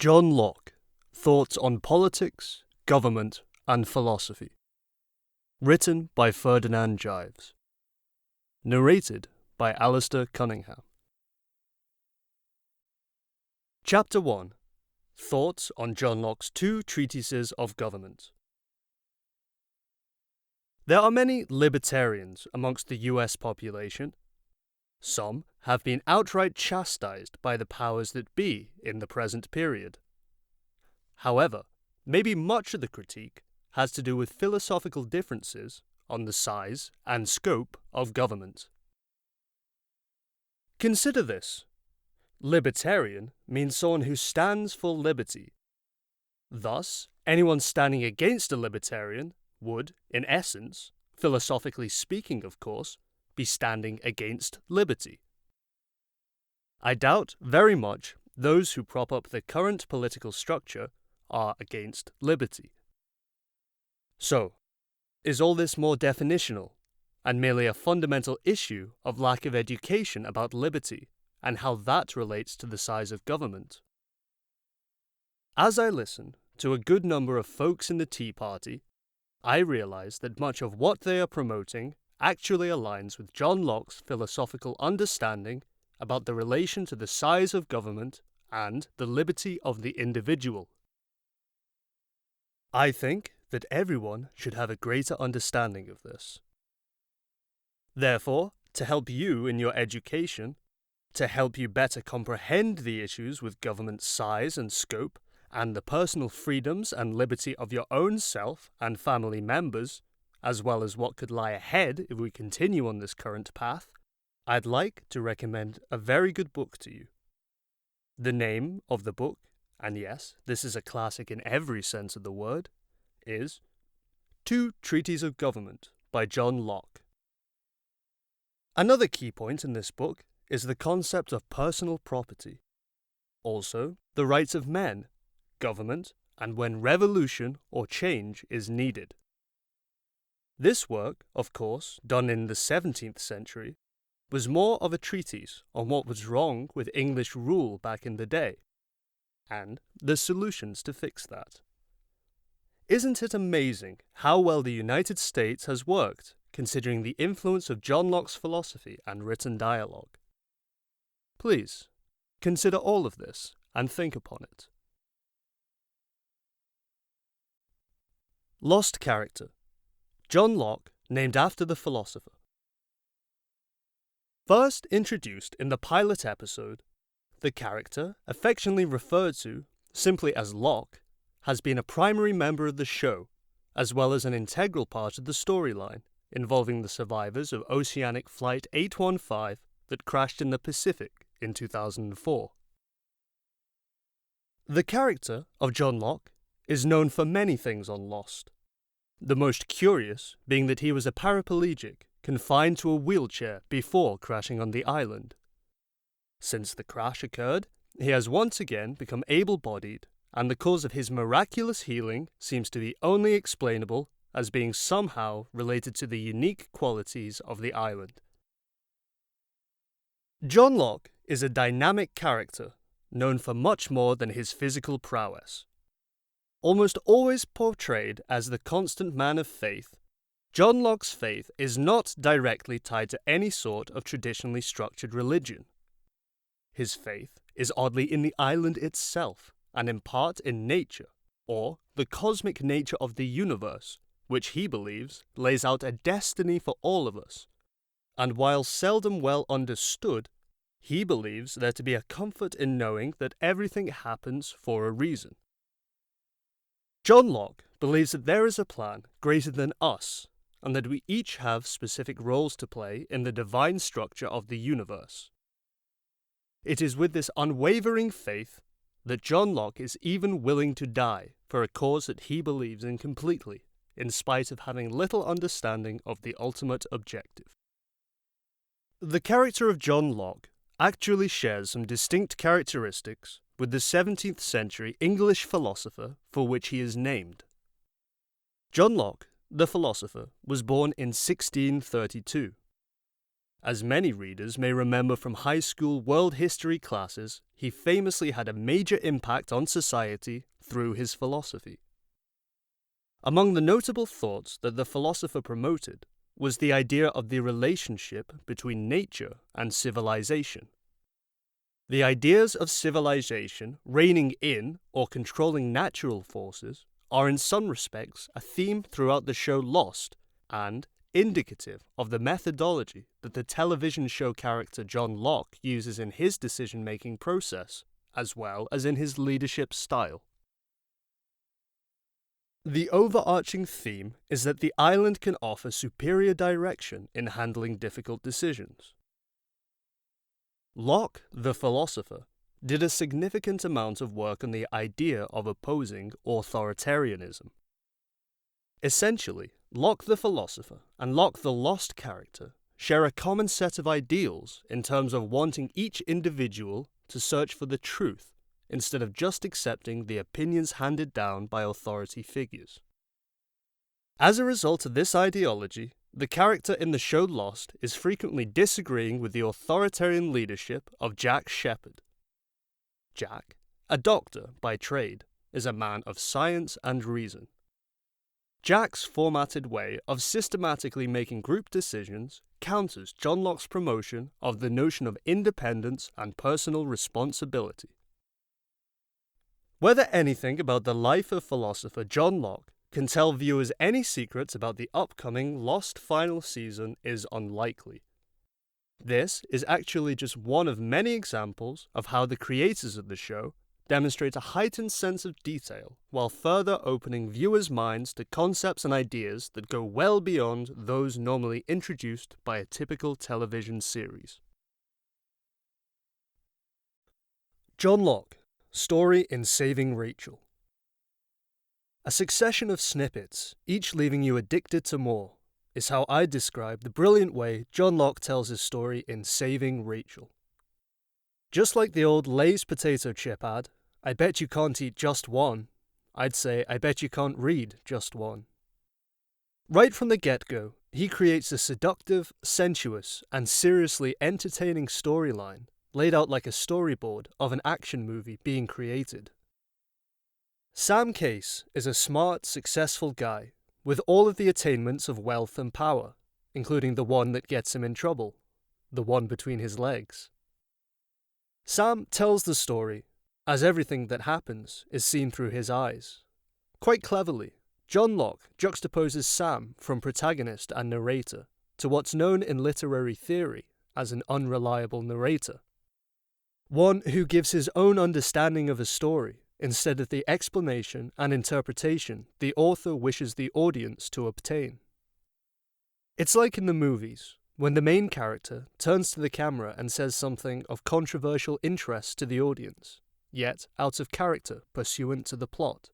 John Locke, Thoughts on Politics, Government and Philosophy. Written by Ferdinand Gives. Narrated by Alistair Cunningham. Chapter 1. Thoughts on John Locke's two treatises of government. There are many libertarians amongst the US population. Some have been outright chastised by the powers that be in the present period. However, maybe much of the critique has to do with philosophical differences on the size and scope of government. Consider this. Libertarian means someone who stands for liberty. Thus, anyone standing against a libertarian would, in essence, philosophically speaking of course, be standing against liberty. I doubt very much those who prop up the current political structure are against liberty. So, is all this more definitional and merely a fundamental issue of lack of education about liberty and how that relates to the size of government? As I listen to a good number of folks in the Tea Party, I realize that much of what they are promoting actually aligns with John Locke's philosophical understanding about the relation to the size of government and the liberty of the individual. I think that everyone should have a greater understanding of this. Therefore, to help you in your education, to help you better comprehend the issues with government size and scope, and the personal freedoms and liberty of your own self and family members, as well as what could lie ahead if we continue on this current path, I'd like to recommend a very good book to you. The name of the book, and yes, this is a classic in every sense of the word, is Two Treatises of Government by John Locke. Another key point in this book is the concept of personal property. Also, the rights of men, government, and when revolution or change is needed. This work, of course, done in the 17th century, was more of a treatise on what was wrong with English rule back in the day, and the solutions to fix that. Isn't it amazing how well the United States has worked, considering the influence of John Locke's philosophy and written dialogue? Please, consider all of this and think upon it. Lost Character. John Locke, named after the philosopher. First introduced in the pilot episode, the character, affectionately referred to simply as Locke, has been a primary member of the show, as well as an integral part of the storyline, involving the survivors of Oceanic Flight 815 that crashed in the Pacific in 2004. The character of John Locke is known for many things on Lost. The most curious being that he was a paraplegic confined to a wheelchair before crashing on the island. Since the crash occurred, he has once again become able-bodied, and the cause of his miraculous healing seems to be only explainable as being somehow related to the unique qualities of the island. John Locke is a dynamic character, known for much more than his physical prowess. Almost always portrayed as the constant man of faith, John Locke's faith is not directly tied to any sort of traditionally structured religion. His faith is oddly in the island itself, and in part in nature, or the cosmic nature of the universe, which he believes lays out a destiny for all of us. And while seldom well understood, he believes there to be a comfort in knowing that everything happens for a reason. John Locke believes that there is a plan greater than us, and that we each have specific roles to play in the divine structure of the universe. It is with this unwavering faith that John Locke is even willing to die for a cause that he believes in completely, in spite of having little understanding of the ultimate objective. The character of John Locke actually shares some distinct characteristics with the 17th century English philosopher for which he is named. John Locke, the philosopher, was born in 1632. As many readers may remember from high school world history classes, he famously had a major impact on society through his philosophy. Among the notable thoughts that the philosopher promoted was the idea of the relationship between nature and civilization. The ideas of civilization reigning in or controlling natural forces are in some respects a theme throughout the show Lost and indicative of the methodology that the television show character John Locke uses in his decision-making process, as well as in his leadership style. The overarching theme is that the island can offer superior direction in handling difficult decisions. Locke, the philosopher, did a significant amount of work on the idea of opposing authoritarianism. Essentially, Locke the philosopher and Locke the lost character share a common set of ideals in terms of wanting each individual to search for the truth instead of just accepting the opinions handed down by authority figures. As a result of this ideology, the character in the show Lost is frequently disagreeing with the authoritarian leadership of Jack Shepherd. Jack, a doctor by trade, is a man of science and reason. Jack's formatted way of systematically making group decisions counters John Locke's promotion of the notion of independence and personal responsibility. Whether anything about the life of philosopher John Locke can tell viewers any secrets about the upcoming Lost final season is unlikely. This is actually just one of many examples of how the creators of the show demonstrate a heightened sense of detail while further opening viewers' minds to concepts and ideas that go well beyond those normally introduced by a typical television series. John Locke, story in Saving Rachel. A succession of snippets, each leaving you addicted to more, is how I describe the brilliant way John Locke tells his story in Saving Rachel. Just like the old Lay's potato chip ad, I bet you can't eat just one, I'd say I bet you can't read just one. Right from the get-go, he creates a seductive, sensuous, and seriously entertaining storyline laid out like a storyboard of an action movie being created. Sam Case is a smart, successful guy with all of the attainments of wealth and power, including the one that gets him in trouble, the one between his legs. Sam tells the story as everything that happens is seen through his eyes. Quite cleverly, John Locke juxtaposes Sam from protagonist and narrator to what's known in literary theory as an unreliable narrator. One who gives his own understanding of a story instead of the explanation and interpretation the author wishes the audience to obtain. It's like in the movies, when the main character turns to the camera and says something of controversial interest to the audience, yet out of character pursuant to the plot.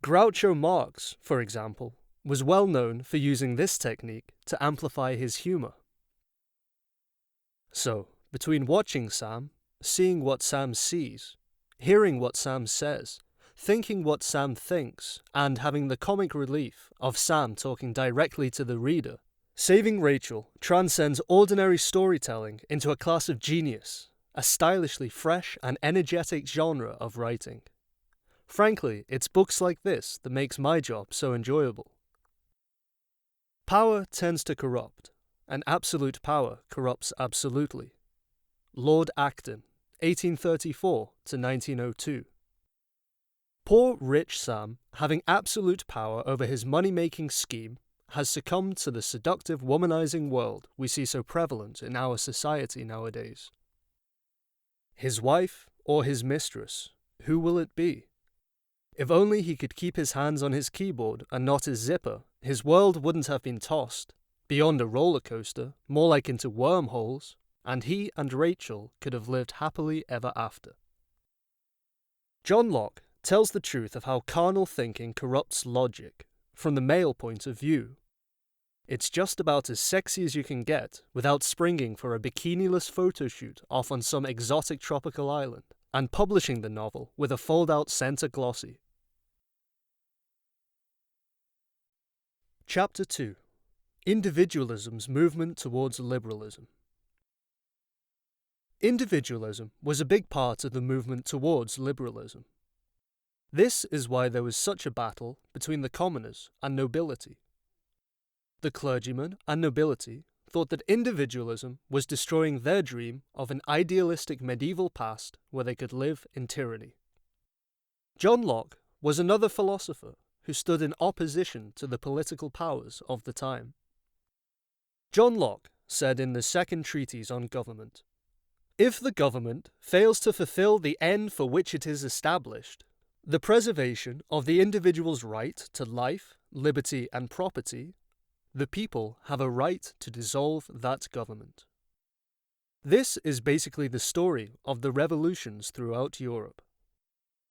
Groucho Marx, for example, was well known for using this technique to amplify his humor. So, between watching Sam, seeing what Sam sees, hearing what Sam says, thinking what Sam thinks, and having the comic relief of Sam talking directly to the reader, Saving Rachel transcends ordinary storytelling into a class of genius, a stylishly fresh and energetic genre of writing. Frankly, it's books like this that makes my job so enjoyable. Power tends to corrupt, and absolute power corrupts absolutely. Lord Acton, 1834 to 1902. Poor rich Sam, having absolute power over his money-making scheme, has succumbed to the seductive womanizing world we see so prevalent in our society nowadays. His wife or his mistress, who will it be? If only he could keep his hands on his keyboard and not his zipper, his world wouldn't have been tossed, beyond a roller coaster, more like into wormholes, and he and Rachel could have lived happily ever after. John Locke tells the truth of how carnal thinking corrupts logic, from the male point of view. It's just about as sexy as you can get without springing for a bikiniless photo shoot off on some exotic tropical island, and publishing the novel with a fold-out center glossy. Chapter 2. Individualism's movement towards liberalism. Individualism was a big part of the movement towards liberalism. This is why there was such a battle between the commoners and nobility. The clergymen and nobility thought that individualism was destroying their dream of an idealistic medieval past where they could live in tyranny. John Locke was another philosopher who stood in opposition to the political powers of the time. John Locke said in the Second Treatise on Government, "If the government fails to fulfill the end for which it is established, the preservation of the individual's right to life, liberty, and property, the people have a right to dissolve that government." This is basically the story of the revolutions throughout Europe.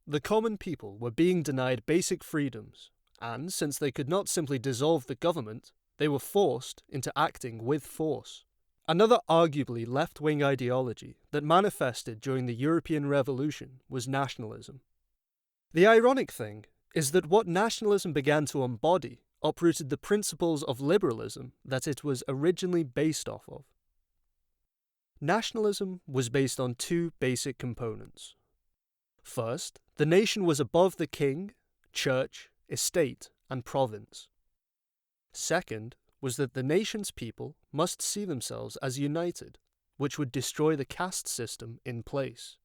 The common people were being denied basic freedoms, and since they could not simply dissolve the government, they were forced into acting with force. Another arguably left-wing ideology that manifested during the European Revolution was nationalism. The ironic thing is that what nationalism began to embody uprooted the principles of liberalism that it was originally based off of. Nationalism was based on two basic components. First, the nation was above the king, church, estate, and province. Second was that the nation's people must see themselves as united, which would destroy the caste system in place.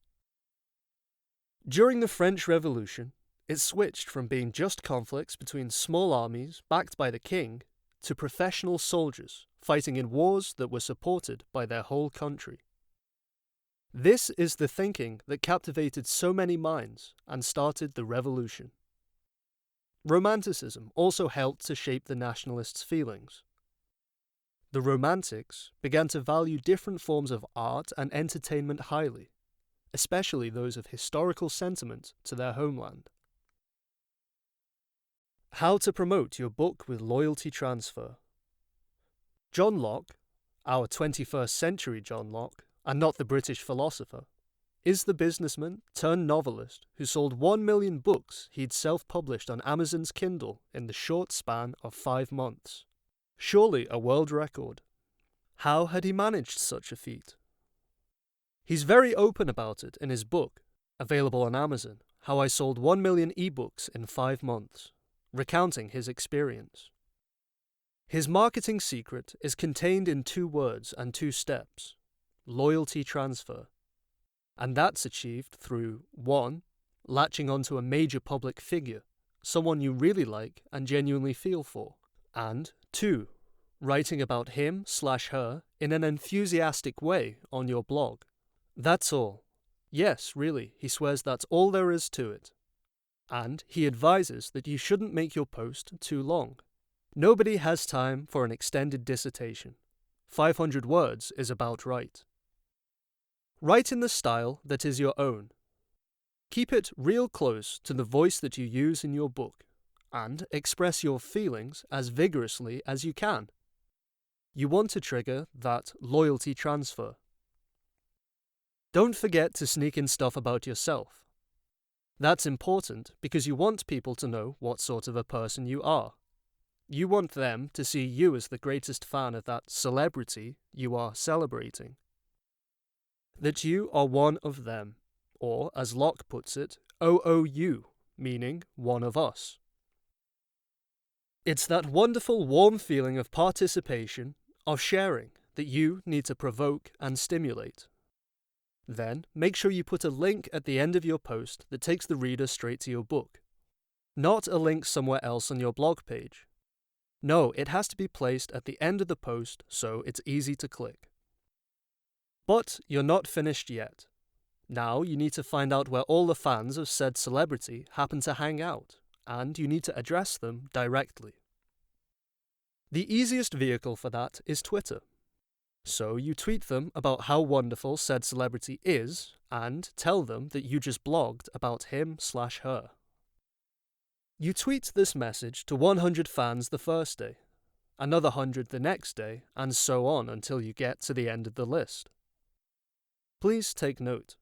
During the French Revolution, it switched from being just conflicts between small armies backed by the king to professional soldiers fighting in wars that were supported by their whole country. This is the thinking that captivated so many minds and started the revolution. Romanticism also helped to shape the nationalists' feelings. The Romantics began to value different forms of art and entertainment highly, especially those of historical sentiment to their homeland. How to promote your book with loyalty transfer. John Locke, our 21st century John Locke, and not the British philosopher, is the businessman turned novelist who sold 1 million books he'd self-published on Amazon's Kindle in the short span of 5 months. Surely a world record. How had he managed such a feat? He's very open about it in his book, available on Amazon, How I Sold 1 Million eBooks in 5 months, recounting his experience. His marketing secret is contained in 2 words and 2 steps: loyalty transfer. And that's achieved through 1. Latching onto a major public figure, someone you really like and genuinely feel for, and 2. Writing about him/her in an enthusiastic way on your blog. That's all. Yes, really, he swears that's all there is to it. And he advises that you shouldn't make your post too long. Nobody has time for an extended dissertation. 500 words is about right. Write in the style that is your own. Keep it real close to the voice that you use in your book, and express your feelings as vigorously as you can. You want to trigger that loyalty transfer. Don't forget to sneak in stuff about yourself. That's important because you want people to know what sort of a person you are. You want them to see you as the greatest fan of that celebrity you are celebrating. That you are one of them, or as Locke puts it, OOU, meaning one of us. It's that wonderful warm feeling of participation, of sharing, that you need to provoke and stimulate. Then, make sure you put a link at the end of your post that takes the reader straight to your book. Not a link somewhere else on your blog page. No, it has to be placed at the end of the post so it's easy to click. But you're not finished yet. Now you need to find out where all the fans of said celebrity happen to hang out, and you need to address them directly. The easiest vehicle for that is Twitter. So you tweet them about how wonderful said celebrity is, and tell them that you just blogged about him/her. You tweet this message to 100 fans the first day, another 100 the next day, and so on until you get to the end of the list. Please take note,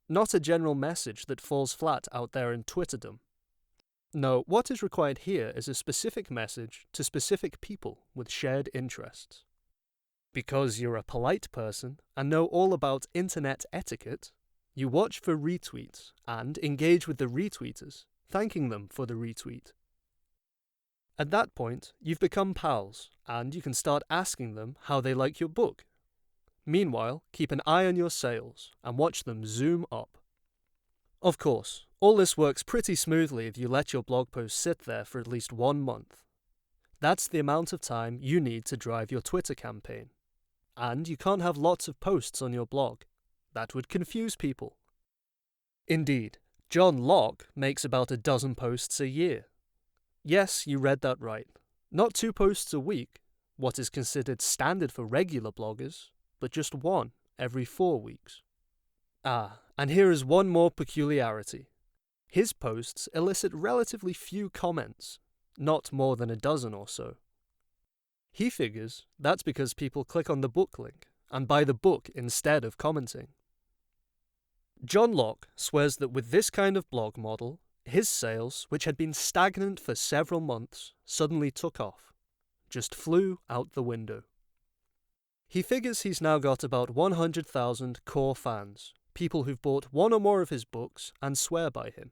not a general message that falls flat out there in Twitterdom. No, what is required here is a specific message to specific people with shared interests. Because you're a polite person and know all about internet etiquette, you watch for retweets and engage with the retweeters, thanking them for the retweet. At that point, you've become pals, and you can start asking them how they like your book. Meanwhile, keep an eye on your sales and watch them zoom up. Of course, all this works pretty smoothly if you let your blog post sit there for at least 1 month. That's the amount of time you need to drive your Twitter campaign. And you can't have lots of posts on your blog. That would confuse people. Indeed, John Locke makes about a dozen posts a year. Yes, you read that right. Not 2 posts a week, what is considered standard for regular bloggers, but just 1 every 4 weeks. And here is one more peculiarity. His posts elicit relatively few comments, not more than a dozen or so. He figures that's because people click on the book link and buy the book instead of commenting. John Locke swears that with this kind of blog model, his sales, which had been stagnant for several months, suddenly took off, just flew out the window. He figures he's now got about 100,000 core fans, people who've bought 1 or more of his books and swear by him.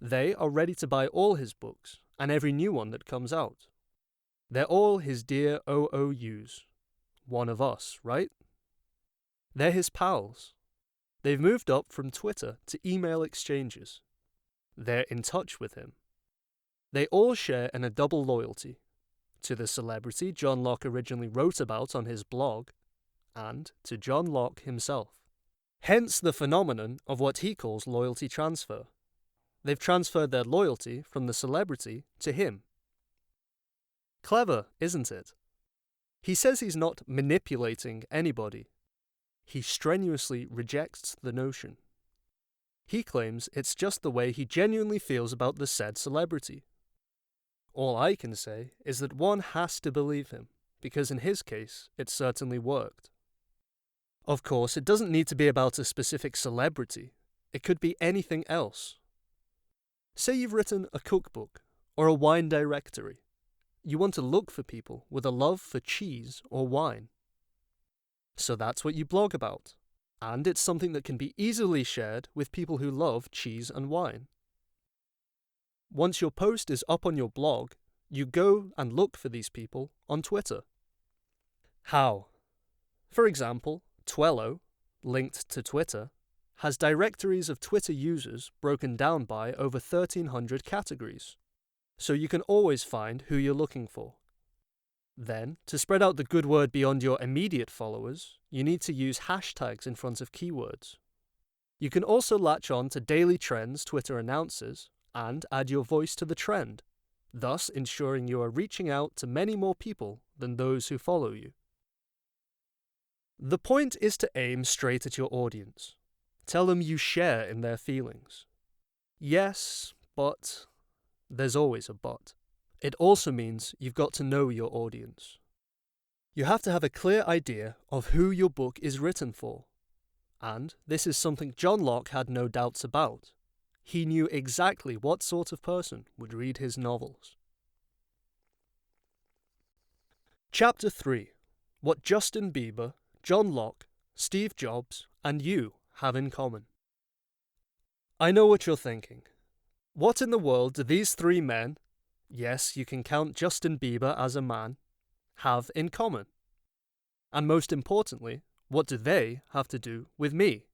They are ready to buy all his books and every new one that comes out. They're all his dear OOUs. One of us, right? They're his pals. They've moved up from Twitter to email exchanges. They're in touch with him. They all share in a double loyalty to the celebrity John Locke originally wrote about on his blog, and to John Locke himself. Hence the phenomenon of what he calls loyalty transfer. They've transferred their loyalty from the celebrity to him. Clever, isn't it? He says he's not manipulating anybody. He strenuously rejects the notion. He claims it's just the way he genuinely feels about the said celebrity. All I can say is that one has to believe him, because in his case, it certainly worked. Of course, it doesn't need to be about a specific celebrity. It could be anything else. Say you've written a cookbook or a wine directory. You want to look for people with a love for cheese or wine. So that's what you blog about, and it's something that can be easily shared with people who love cheese and wine. Once your post is up on your blog, you go and look for these people on Twitter. How? For example, Twello, linked to Twitter, has directories of Twitter users broken down by over 1,300 categories, so you can always find who you're looking for. Then, to spread out the good word beyond your immediate followers, you need to use hashtags in front of keywords. You can also latch on to daily trends Twitter announces and add your voice to the trend, thus ensuring you are reaching out to many more people than those who follow you. The point is to aim straight at your audience. Tell them you share in their feelings. Yes, but there's always a but. It also means you've got to know your audience. You have to have a clear idea of who your book is written for. And this is something John Locke had no doubts about. He knew exactly what sort of person would read his novels. Chapter 3. What Justin Bieber, John Locke, Steve Jobs, and you have in common. I know what you're thinking. What in the world do these 3 men, yes, you can count Justin Bieber as a man, have in common? And most importantly, what do they have to do with me?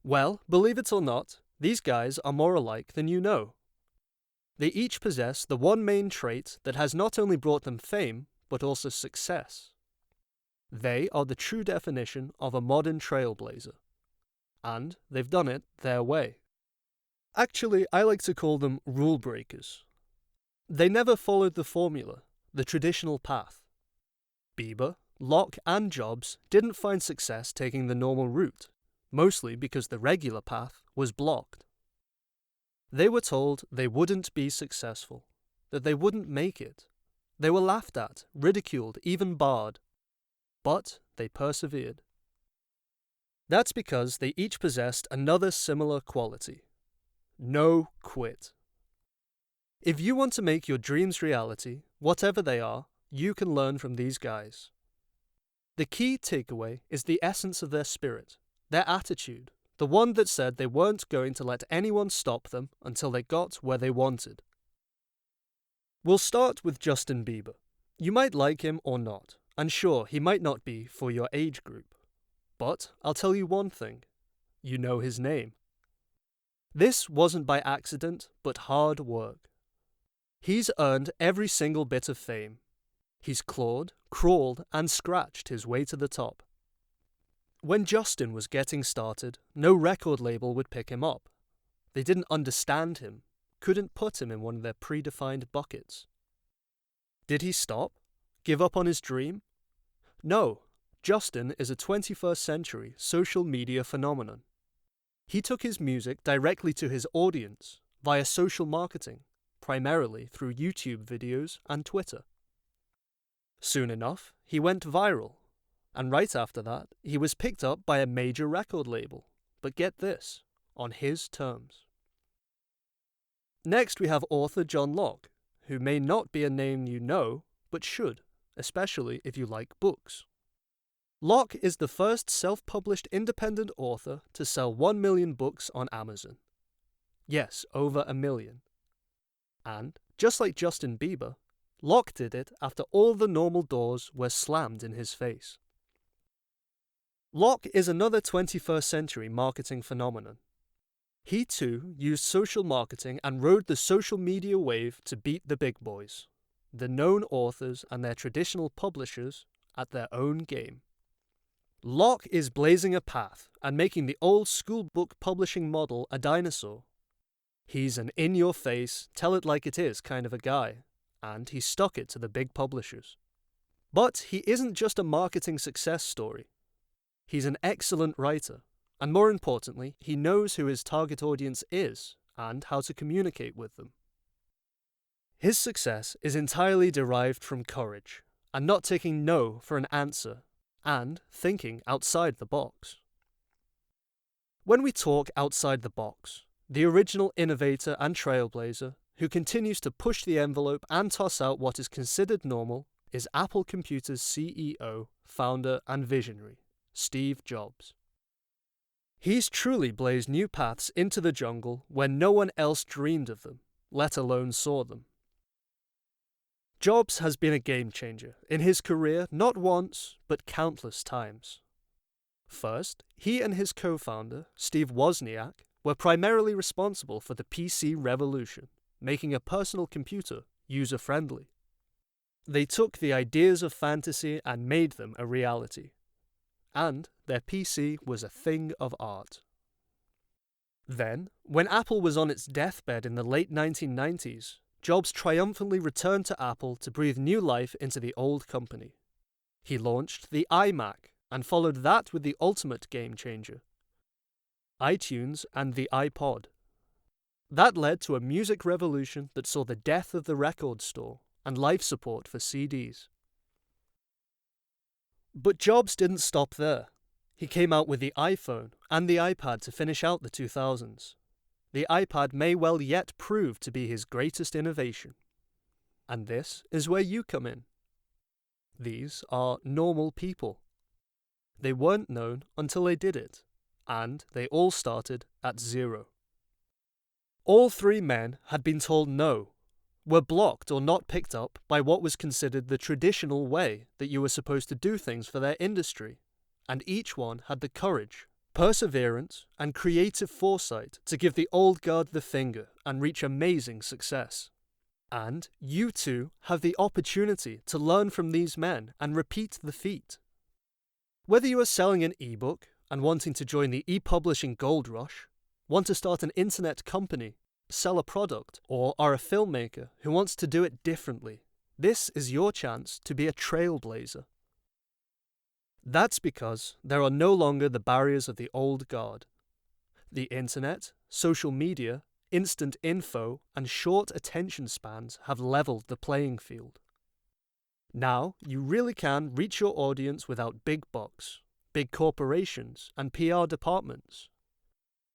Well, believe it or not, these guys are more alike than you know. They each possess the one main trait that has not only brought them fame, but also success. They are the true definition of a modern trailblazer. And they've done it their way. Actually, I like to call them rule breakers. They never followed the formula, the traditional path. Bieber, Locke, and Jobs didn't find success taking the normal route, mostly because the regular path was blocked. They were told they wouldn't be successful, that they wouldn't make it. They were laughed at, ridiculed, even barred. But they persevered. That's because they each possessed another similar quality. No quit. If you want to make your dreams reality, whatever they are, you can learn from these guys. The key takeaway is the essence of their spirit, their attitude, the one that said they weren't going to let anyone stop them until they got where they wanted. We'll start with Justin Bieber. You might like him or not, and sure, he might not be for your age group. But I'll tell you one thing. You know his name. This wasn't by accident, but hard work. He's earned every single bit of fame. He's clawed, crawled, and scratched his way to the top. When Justin was getting started, no record label would pick him up. They didn't understand him, couldn't put him in one of their predefined buckets. Did he stop? Give up on his dream? No, Justin is a 21st century social media phenomenon. He took his music directly to his audience via social marketing, primarily through YouTube videos and Twitter. Soon enough, he went viral, and right after that, he was picked up by a major record label. But get this, on his terms. Next we have author John Locke, who may not be a name you know, but should, especially if you like books. Locke is the first self-published independent author to sell 1 million books on Amazon. Yes, over 1 million. And, just like Justin Bieber, Locke did it after all the normal doors were slammed in his face. Locke is another 21st century marketing phenomenon. He too used social marketing and rode the social media wave to beat the big boys, the known authors and their traditional publishers, at their own game. Locke is blazing a path and making the old school book publishing model a dinosaur. He's an in-your-face, tell-it-like-it-is kind of a guy, and he stuck it to the big publishers. But he isn't just a marketing success story. He's an excellent writer, and more importantly, he knows who his target audience is and how to communicate with them. His success is entirely derived from courage, and not taking no for an answer, and thinking outside the box. When we talk outside the box, the original innovator and trailblazer, who continues to push the envelope and toss out what is considered normal, is Apple Computer's CEO, founder, and visionary, Steve Jobs. He's truly blazed new paths into the jungle when no one else dreamed of them, let alone saw them. Jobs has been a game changer in his career not once, but countless times. First, he and his co-founder, Steve Wozniak, were primarily responsible for the PC revolution, making a personal computer user-friendly. They took the ideas of fantasy and made them a reality. And their PC was a thing of art. Then, when Apple was on its deathbed in the late 1990s, Jobs triumphantly returned to Apple to breathe new life into the old company. He launched the iMac and followed that with the ultimate game changer, iTunes and the iPod. That led to a music revolution that saw the death of the record store and life support for CDs. But Jobs didn't stop there. He came out with the iPhone and the iPad to finish out the 2000s. The iPad may well yet prove to be his greatest innovation. And this is where you come in. These are normal people. They weren't known until they did it, and they all started at zero. All three men had been told no, were blocked or not picked up by what was considered the traditional way that you were supposed to do things for their industry, and each one had the courage, perseverance, and creative foresight to give the old guard the finger and reach amazing success. And you too have the opportunity to learn from these men and repeat the feat. Whether you are selling an ebook and wanting to join the e-publishing gold rush, want to start an internet company, sell a product, or are a filmmaker who wants to do it differently, this is your chance to be a trailblazer. That's because there are no longer the barriers of the old guard. The internet, social media, instant info, and short attention spans have leveled the playing field. Now, you really can reach your audience without big bucks, big corporations, and PR departments.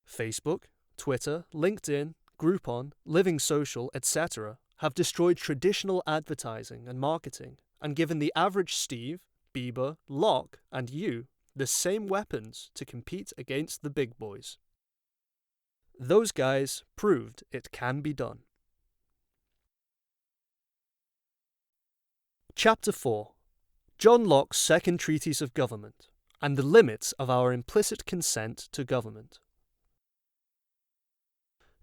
Facebook, Twitter, LinkedIn, Groupon, Living Social, etc. have destroyed traditional advertising and marketing and given the average Steve, Bieber, Locke, and you the same weapons to compete against the big boys. Those guys proved it can be done. Chapter 4. John Locke's Second Treatise of Government and the Limits of Our Implicit Consent to Government.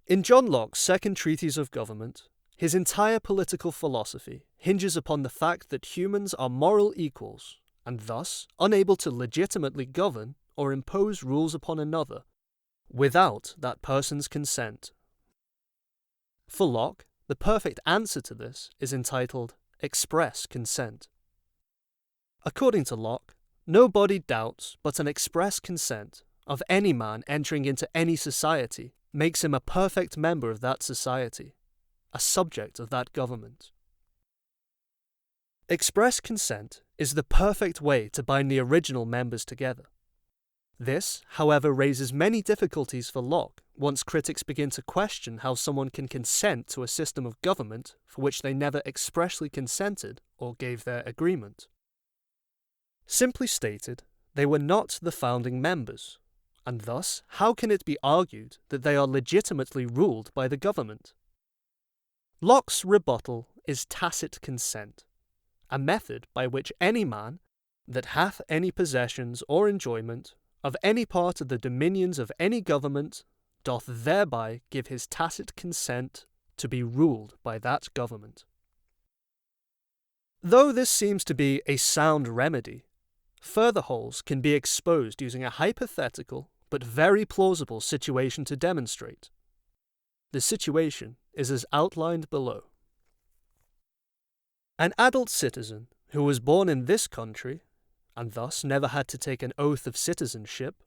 In John Locke's Second Treatise of Government, his entire political philosophy hinges upon the fact that humans are moral equals and thus unable to legitimately govern or impose rules upon another without that person's consent. For Locke, the perfect answer to this is entitled express consent. According to Locke, no body doubts but an express consent of any man entering into any society makes him a perfect member of that society, a subject of that government. Express consent is the perfect way to bind the original members together. This, however, raises many difficulties for Locke once critics begin to question how someone can consent to a system of government for which they never expressly consented or gave their agreement. Simply stated, they were not the founding members, and thus how can it be argued that they are legitimately ruled by the government? Locke's rebuttal is tacit consent, a method by which any man that hath any possessions or enjoyment of any part of the dominions of any government doth thereby give his tacit consent to be ruled by that government. Though this seems to be a sound remedy, further holes can be exposed using a hypothetical but very plausible situation to demonstrate. The situation is as outlined below. An adult citizen who was born in this country, and thus never had to take an oath of citizenship,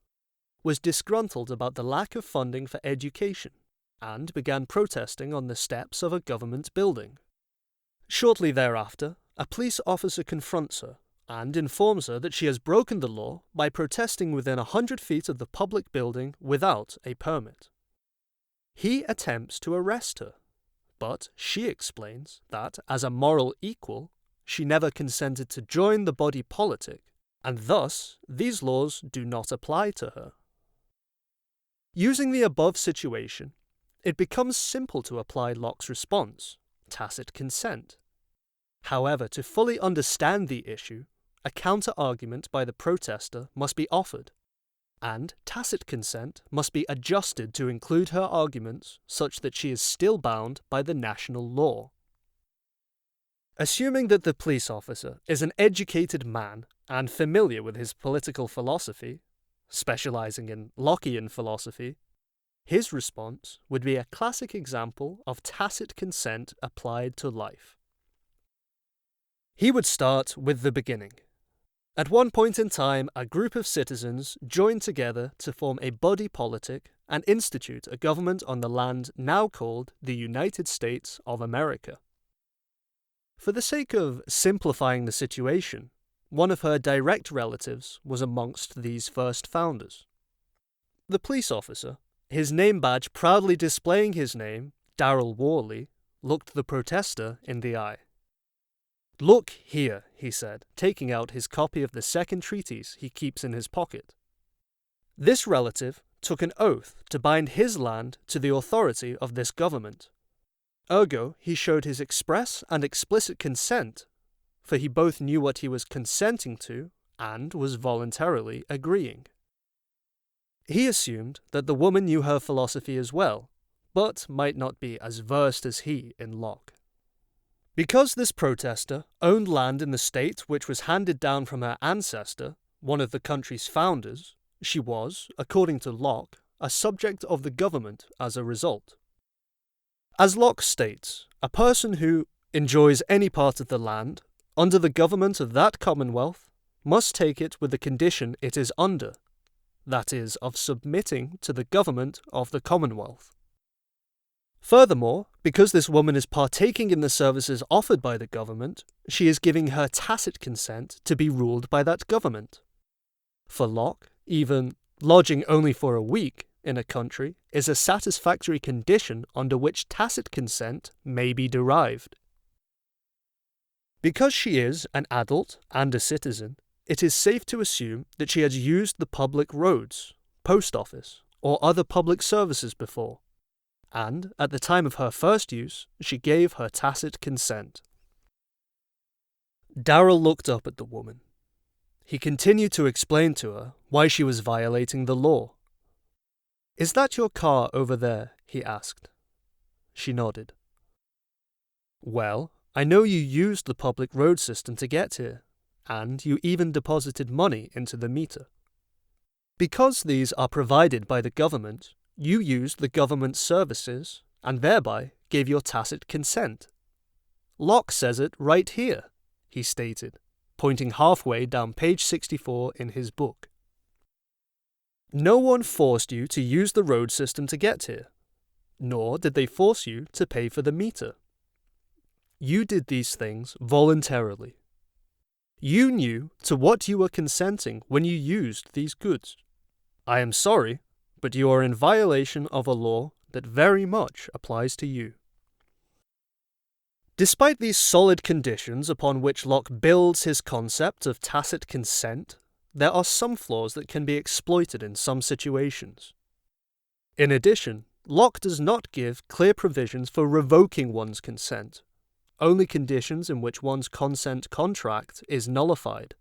was disgruntled about the lack of funding for education, and began protesting on the steps of a government building. Shortly thereafter, a police officer confronts her and informs her that she has broken the law by protesting within 100 feet of the public building without a permit. He attempts to arrest her, but she explains that, as a moral equal, she never consented to join the body politic, and thus these laws do not apply to her. Using the above situation, it becomes simple to apply Locke's response, tacit consent. However, to fully understand the issue, a counter-argument by the protester must be offered, and tacit consent must be adjusted to include her arguments such that she is still bound by the national law. Assuming that the police officer is an educated man and familiar with his political philosophy, specializing in Lockean philosophy, his response would be a classic example of tacit consent applied to life. He would start with the beginning. At one point in time, a group of citizens joined together to form a body politic and institute a government on the land now called the United States of America. For the sake of simplifying the situation, one of her direct relatives was amongst these first founders. The police officer, his name badge proudly displaying his name, Darrell Worley, looked the protester in the eye. "Look here," he said, taking out his copy of the second treatise he keeps in his pocket. This relative took an oath to bind his land to the authority of this government. Ergo, he showed his express and explicit consent, for he both knew what he was consenting to and was voluntarily agreeing. He assumed that the woman knew her philosophy as well, but might not be as versed as he in Locke. Because this protester owned land in the state which was handed down from her ancestor, one of the country's founders, she was, according to Locke, a subject of the government as a result. As Locke states, a person who enjoys any part of the land under the government of that commonwealth must take it with the condition it is under, that is, of submitting to the government of the commonwealth. Furthermore, because this woman is partaking in the services offered by the government, she is giving her tacit consent to be ruled by that government. For Locke, even lodging only for a week in a country is a satisfactory condition under which tacit consent may be derived. Because she is an adult and a citizen, it is safe to assume that she has used the public roads, post office, or other public services before, and at the time of her first use, she gave her tacit consent. Darrell looked up at the woman. He continued to explain to her why she was violating the law. "Is that your car over there?" he asked. She nodded. "Well, I know you used the public road system to get here, and you even deposited money into the meter. Because these are provided by the government, you used the government's services and thereby gave your tacit consent. Locke says it right here," he stated, pointing halfway down page 64 in his book. "No one forced you to use the road system to get here, nor did they force you to pay for the meter. You did these things voluntarily. You knew to what you were consenting when you used these goods. I am sorry, but you are in violation of a law that very much applies to you." Despite these solid conditions upon which Locke builds his concept of tacit consent, there are some flaws that can be exploited in some situations. In addition, Locke does not give clear provisions for revoking one's consent, only conditions in which one's consent contract is nullified.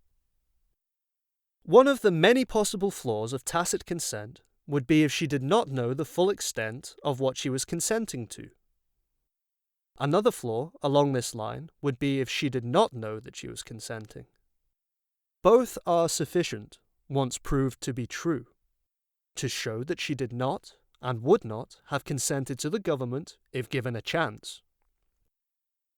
One of the many possible flaws of tacit consent would be if she did not know the full extent of what she was consenting to. Another flaw along this line would be if she did not know that she was consenting. Both are sufficient, once proved to be true, to show that she did not and would not have consented to the government if given a chance.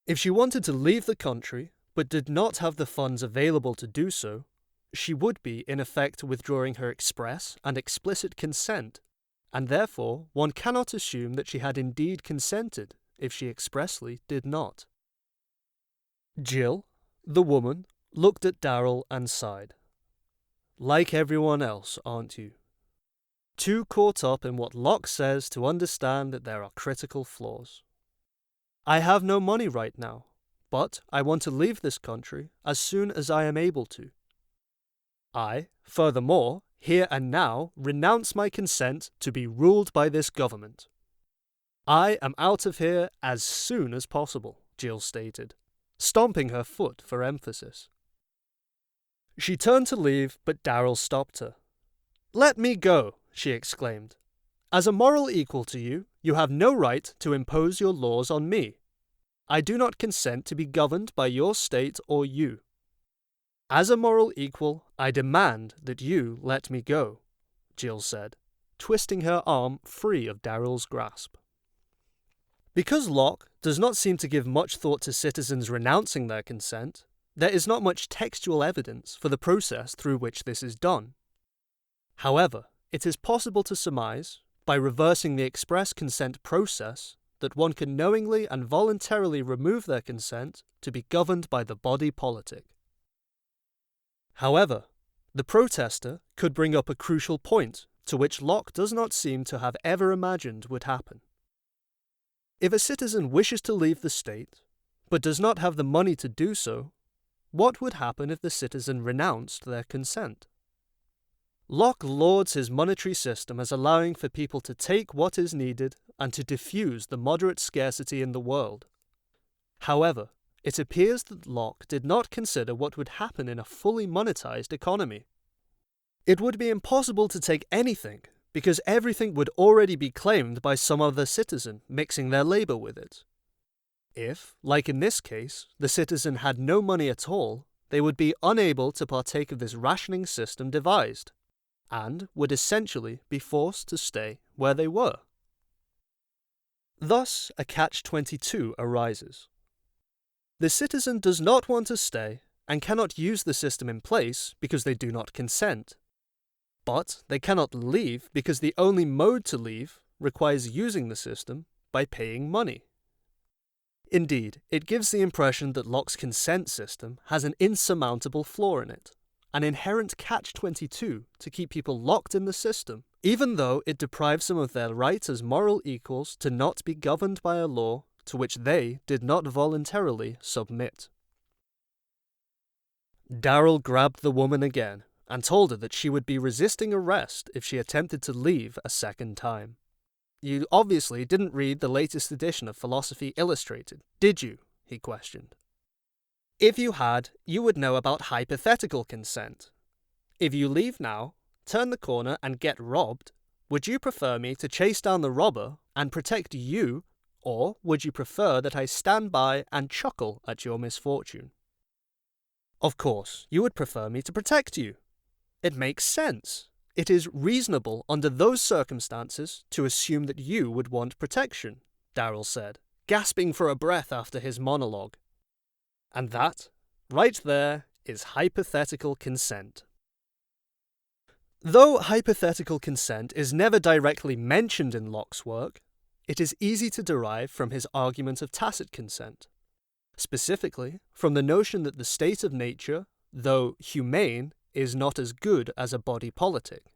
If she wanted to leave the country but did not have the funds available to do so, she would be in effect withdrawing her express and explicit consent, and therefore one cannot assume that she had indeed consented if she expressly did not. Jill, the woman, looked at Darrell and sighed. "Like everyone else, aren't you? Too caught up in what Locke says to understand that there are critical flaws. I have no money right now, but I want to leave this country as soon as I am able to. I, furthermore, here and now renounce my consent to be ruled by this government. I am out of here as soon as possible," Jill stated, stomping her foot for emphasis. She turned to leave, but Darrell stopped her. "Let me go," she exclaimed. "As a moral equal to you, you have no right to impose your laws on me. I do not consent to be governed by your state or you. As a moral equal, I demand that you let me go," Jill said, twisting her arm free of Darrell's grasp. Because Locke does not seem to give much thought to citizens renouncing their consent, there is not much textual evidence for the process through which this is done. However, it is possible to surmise, by reversing the express consent process, that one can knowingly and voluntarily remove their consent to be governed by the body politic. However, the protester could bring up a crucial point to which Locke does not seem to have ever imagined would happen. If a citizen wishes to leave the state, but does not have the money to do so, what would happen if the citizen renounced their consent? Locke lauds his monetary system as allowing for people to take what is needed and to diffuse the moderate scarcity in the world. However, it appears that Locke did not consider what would happen in a fully monetized economy. It would be impossible to take anything, because everything would already be claimed by some other citizen mixing their labor with it. If, like in this case, the citizen had no money at all, they would be unable to partake of this rationing system devised, and would essentially be forced to stay where they were. Thus, a catch-22 arises. The citizen does not want to stay and cannot use the system in place because they do not consent. But they cannot leave because the only mode to leave requires using the system by paying money. Indeed, it gives the impression that Locke's consent system has an insurmountable flaw in it, an inherent catch-22 to keep people locked in the system even though it deprives them of their right as moral equals to not be governed by a law to which they did not voluntarily submit. Darrell grabbed the woman again and told her that she would be resisting arrest if she attempted to leave a second time. "You obviously didn't read the latest edition of Philosophy Illustrated, did you?" he questioned. "If you had, you would know about hypothetical consent. If you leave now, turn the corner and get robbed, would you prefer me to chase down the robber and protect you, or would you prefer that I stand by and chuckle at your misfortune?" "Of course, you would prefer me to protect you. It makes sense. It is reasonable under those circumstances to assume that you would want protection," Darrell said, gasping for a breath after his monologue. And that, right there, is hypothetical consent. Though hypothetical consent is never directly mentioned in Locke's work, it is easy to derive from his argument of tacit consent, specifically from the notion that the state of nature, though humane, is not as good as a body politic.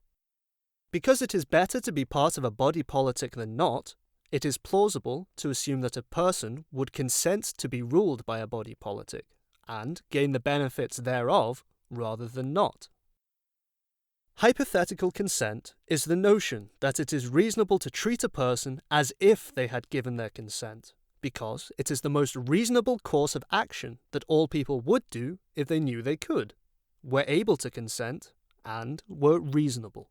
Because it is better to be part of a body politic than not, it is plausible to assume that a person would consent to be ruled by a body politic, and gain the benefits thereof rather than not. Hypothetical consent is the notion that it is reasonable to treat a person as if they had given their consent, because it is the most reasonable course of action that all people would do if they knew they could, were able to consent, and were reasonable.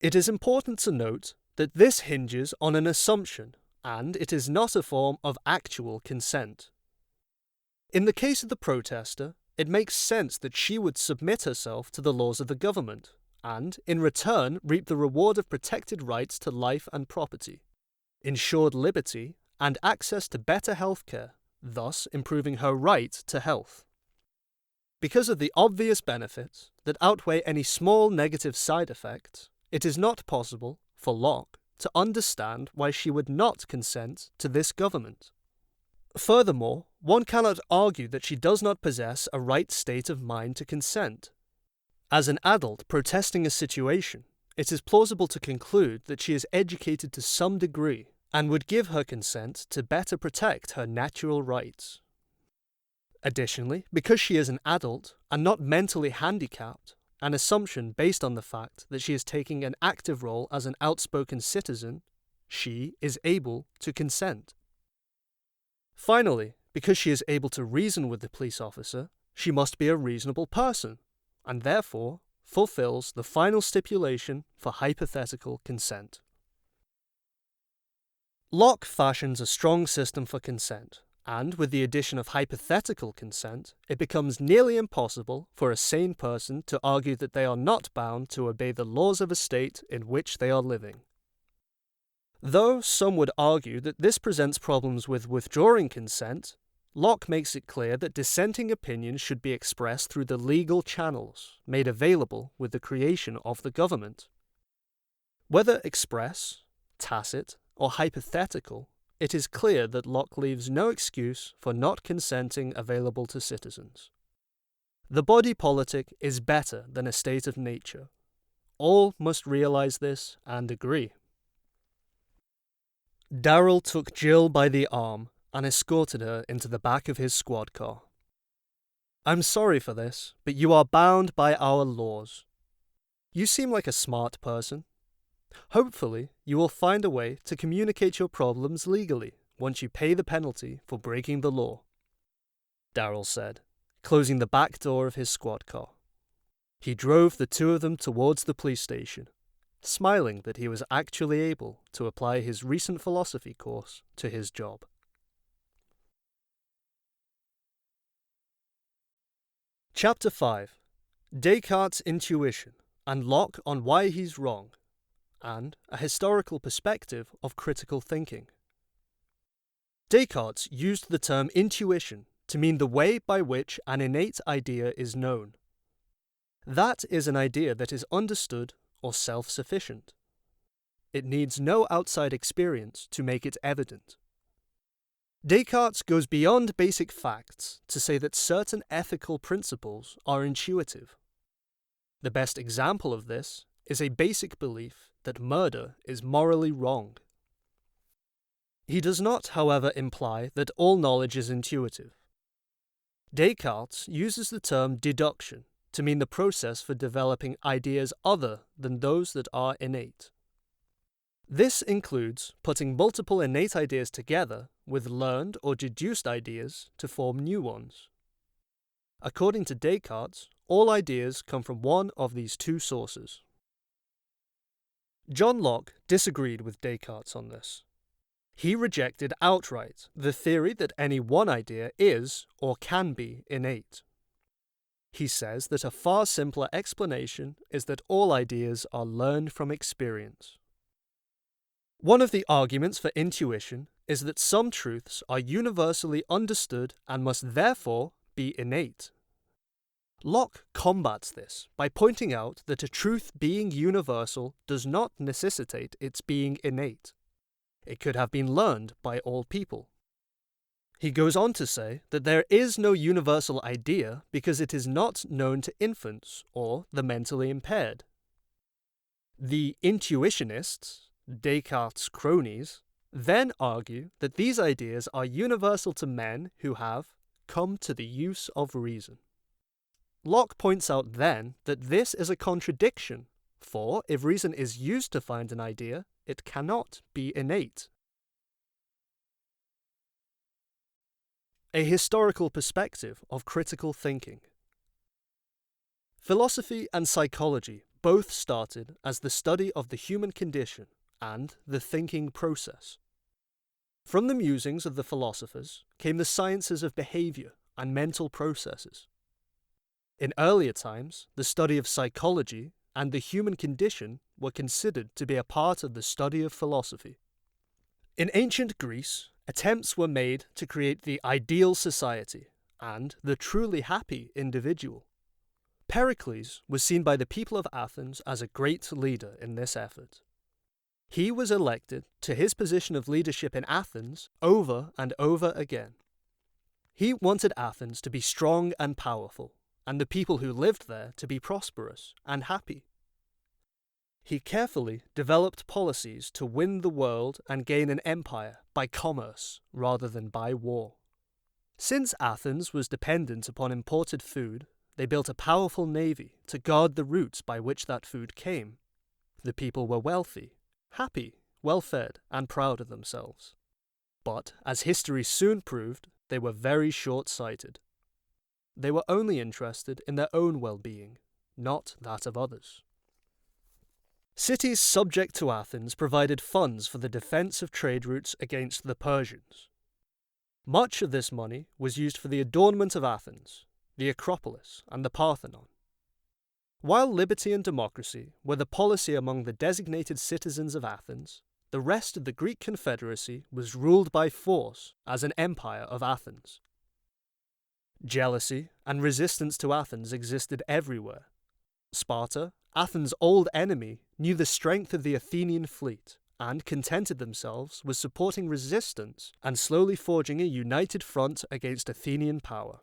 It is important to note that this hinges on an assumption, and it is not a form of actual consent. In the case of the protester, it makes sense that she would submit herself to the laws of the government, and, in return, reap the reward of protected rights to life and property, ensured liberty, and access to better healthcare, thus improving her right to health. Because of the obvious benefits that outweigh any small negative side effects, it is not possible, for Locke, to understand why she would not consent to this government. Furthermore, one cannot argue that she does not possess a right state of mind to consent. As an adult protesting a situation, it is plausible to conclude that she is educated to some degree and would give her consent to better protect her natural rights. Additionally, because she is an adult and not mentally handicapped, an assumption based on the fact that she is taking an active role as an outspoken citizen, she is able to consent. Finally, because she is able to reason with the police officer, she must be a reasonable person, and therefore fulfills the final stipulation for hypothetical consent. Locke fashions a strong system for consent, and with the addition of hypothetical consent, it becomes nearly impossible for a sane person to argue that they are not bound to obey the laws of a state in which they are living. Though some would argue that this presents problems with withdrawing consent, Locke makes it clear that dissenting opinions should be expressed through the legal channels made available with the creation of the government. Whether express, tacit, or hypothetical, it is clear that Locke leaves no excuse for not consenting available to citizens. The body politic is better than a state of nature. All must realize this and agree. Darrell took Jill by the arm and escorted her into the back of his squad car. "I'm sorry for this, but you are bound by our laws. You seem like a smart person. Hopefully, you will find a way to communicate your problems legally once you pay the penalty for breaking the law," Darrell said, closing the back door of his squad car. He drove the two of them towards the police station, smiling that he was actually able to apply his recent philosophy course to his job. Chapter 5. Descartes' Intuition and Locke on Why He's Wrong, and a historical perspective of critical thinking. Descartes used the term intuition to mean the way by which an innate idea is known. That is an idea that is understood or self-sufficient. It needs no outside experience to make it evident. Descartes goes beyond basic facts to say that certain ethical principles are intuitive. The best example of this is a basic belief that murder is morally wrong. He does not, however, imply that all knowledge is intuitive. Descartes uses the term deduction to mean the process for developing ideas other than those that are innate. This includes putting multiple innate ideas together with learned or deduced ideas to form new ones. According to Descartes, all ideas come from one of these two sources. John Locke disagreed with Descartes on this. He rejected outright the theory that any one idea is or can be innate. He says that a far simpler explanation is that all ideas are learned from experience. One of the arguments for intuition is that some truths are universally understood and must therefore be innate. Locke combats this by pointing out that a truth being universal does not necessitate its being innate. It could have been learned by all people. He goes on to say that there is no universal idea because it is not known to infants or the mentally impaired. The intuitionists, Descartes' cronies, then argue that these ideas are universal to men who have come to the use of reason. Locke points out then that this is a contradiction, for if reason is used to find an idea, it cannot be innate. A historical perspective of critical thinking. Philosophy and psychology both started as the study of the human condition and the thinking process. From the musings of the philosophers came the sciences of behavior and mental processes. In earlier times, the study of psychology and the human condition were considered to be a part of the study of philosophy. In ancient Greece, attempts were made to create the ideal society and the truly happy individual. Pericles was seen by the people of Athens as a great leader in this effort. He was elected to his position of leadership in Athens over and over again. He wanted Athens to be strong and powerful, and the people who lived there to be prosperous and happy. He carefully developed policies to win the world and gain an empire by commerce rather than by war. Since Athens was dependent upon imported food, they built a powerful navy to guard the routes by which that food came. The people were wealthy, happy, well-fed, and proud of themselves. But, as history soon proved, they were very short-sighted. They were only interested in their own well-being, not that of others. Cities subject to Athens provided funds for the defense of trade routes against the Persians. Much of this money was used for the adornment of Athens, the Acropolis, and the Parthenon. While liberty and democracy were the policy among the designated citizens of Athens, the rest of the Greek confederacy was ruled by force as an empire of Athens. Jealousy and resistance to Athens existed everywhere. Sparta, Athens' old enemy, knew the strength of the Athenian fleet and contented themselves with supporting resistance and slowly forging a united front against Athenian power.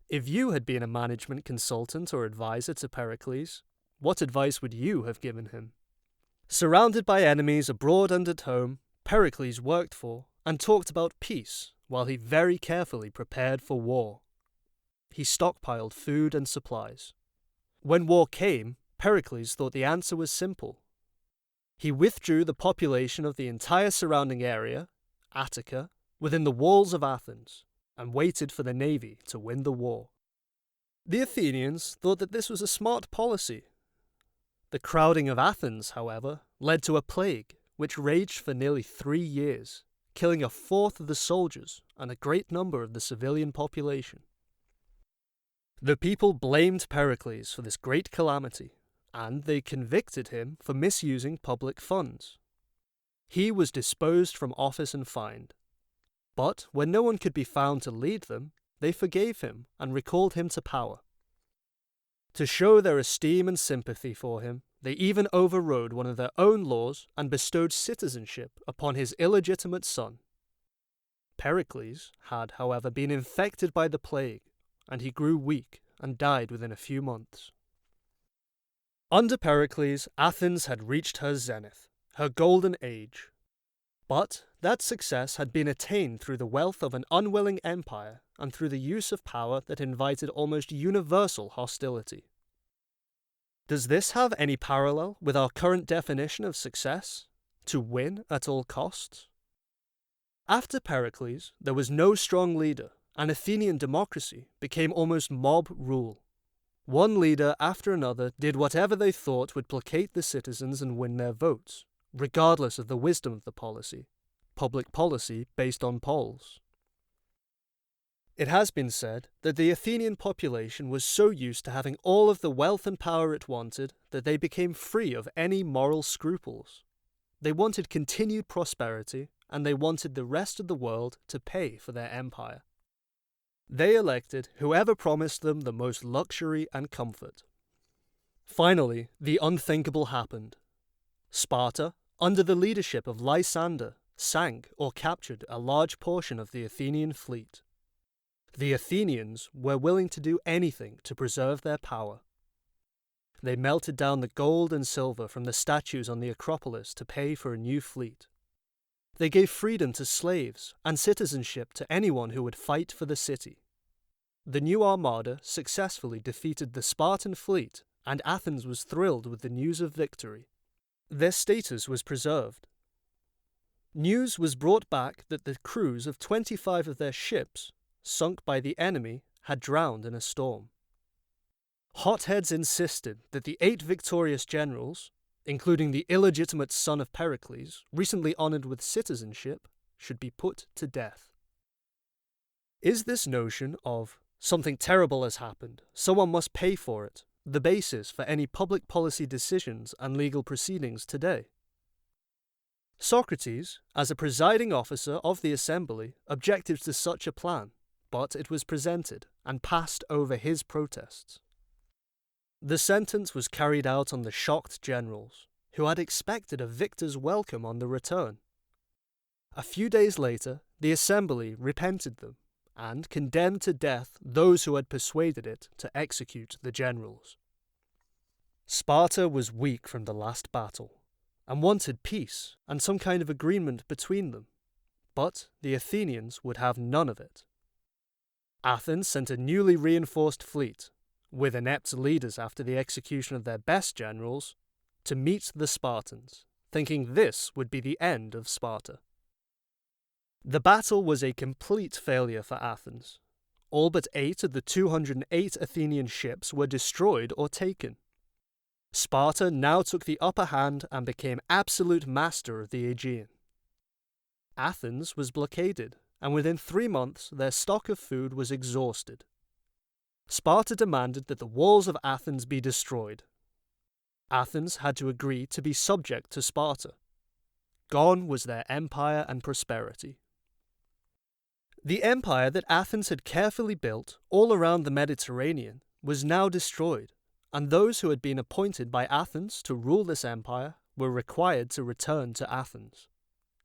If you had been a management consultant or advisor to Pericles, what advice would you have given him? Surrounded by enemies abroad and at home, Pericles worked for and talked about peace while he very carefully prepared for war. He stockpiled food and supplies. When war came, Pericles thought the answer was simple. He withdrew the population of the entire surrounding area, Attica, within the walls of Athens, and waited for the navy to win the war. The Athenians thought that this was a smart policy. The crowding of Athens, however, led to a plague which raged for nearly 3 years, killing a fourth of the soldiers and a great number of the civilian population. The people blamed Pericles for this great calamity, and they convicted him for misusing public funds. He was disposed from office and fined. But when no one could be found to lead them, they forgave him and recalled him to power. To show their esteem and sympathy for him, they even overrode one of their own laws and bestowed citizenship upon his illegitimate son. Pericles had, however, been infected by the plague, and he grew weak and died within a few months. Under Pericles, Athens had reached her zenith, her golden age. But that success had been attained through the wealth of an unwilling empire and through the use of power that invited almost universal hostility. Does this have any parallel with our current definition of success? To win at all costs? After Pericles, there was no strong leader, and Athenian democracy became almost mob rule. One leader after another did whatever they thought would placate the citizens and win their votes, regardless of the wisdom of the policy, public policy based on polls. It has been said that the Athenian population was so used to having all of the wealth and power it wanted that they became free of any moral scruples. They wanted continued prosperity, and they wanted the rest of the world to pay for their empire. They elected whoever promised them the most luxury and comfort. Finally, the unthinkable happened. Sparta, under the leadership of Lysander, sank or captured a large portion of the Athenian fleet. The Athenians were willing to do anything to preserve their power. They melted down the gold and silver from the statues on the Acropolis to pay for a new fleet. They gave freedom to slaves and citizenship to anyone who would fight for the city. The new armada successfully defeated the Spartan fleet, and Athens was thrilled with the news of victory. Their status was preserved. News was brought back that the crews of 25 of their ships, sunk by the enemy, had drowned in a storm. Hotheads insisted that the 8 victorious generals, including the illegitimate son of Pericles, recently honored with citizenship, should be put to death. Is this notion of something terrible has happened, someone must pay for it, the basis for any public policy decisions and legal proceedings today? Socrates, as a presiding officer of the assembly, objected to such a plan, but it was presented and passed over his protests. The sentence was carried out on the shocked generals, who had expected a victor's welcome on the return. A few days later, the assembly repented them and condemned to death those who had persuaded it to execute the generals. Sparta was weak from the last battle and wanted peace and some kind of agreement between them, but the Athenians would have none of it. Athens sent a newly reinforced fleet, with inept leaders after the execution of their best generals, to meet the Spartans, thinking this would be the end of Sparta. The battle was a complete failure for Athens. All but 8 of the 208 Athenian ships were destroyed or taken. Sparta now took the upper hand and became absolute master of the Aegean. Athens was blockaded, and within 3 months their stock of food was exhausted. Sparta demanded that the walls of Athens be destroyed. Athens had to agree to be subject to Sparta. Gone was their empire and prosperity. The empire that Athens had carefully built all around the Mediterranean was now destroyed, and those who had been appointed by Athens to rule this empire were required to return to Athens.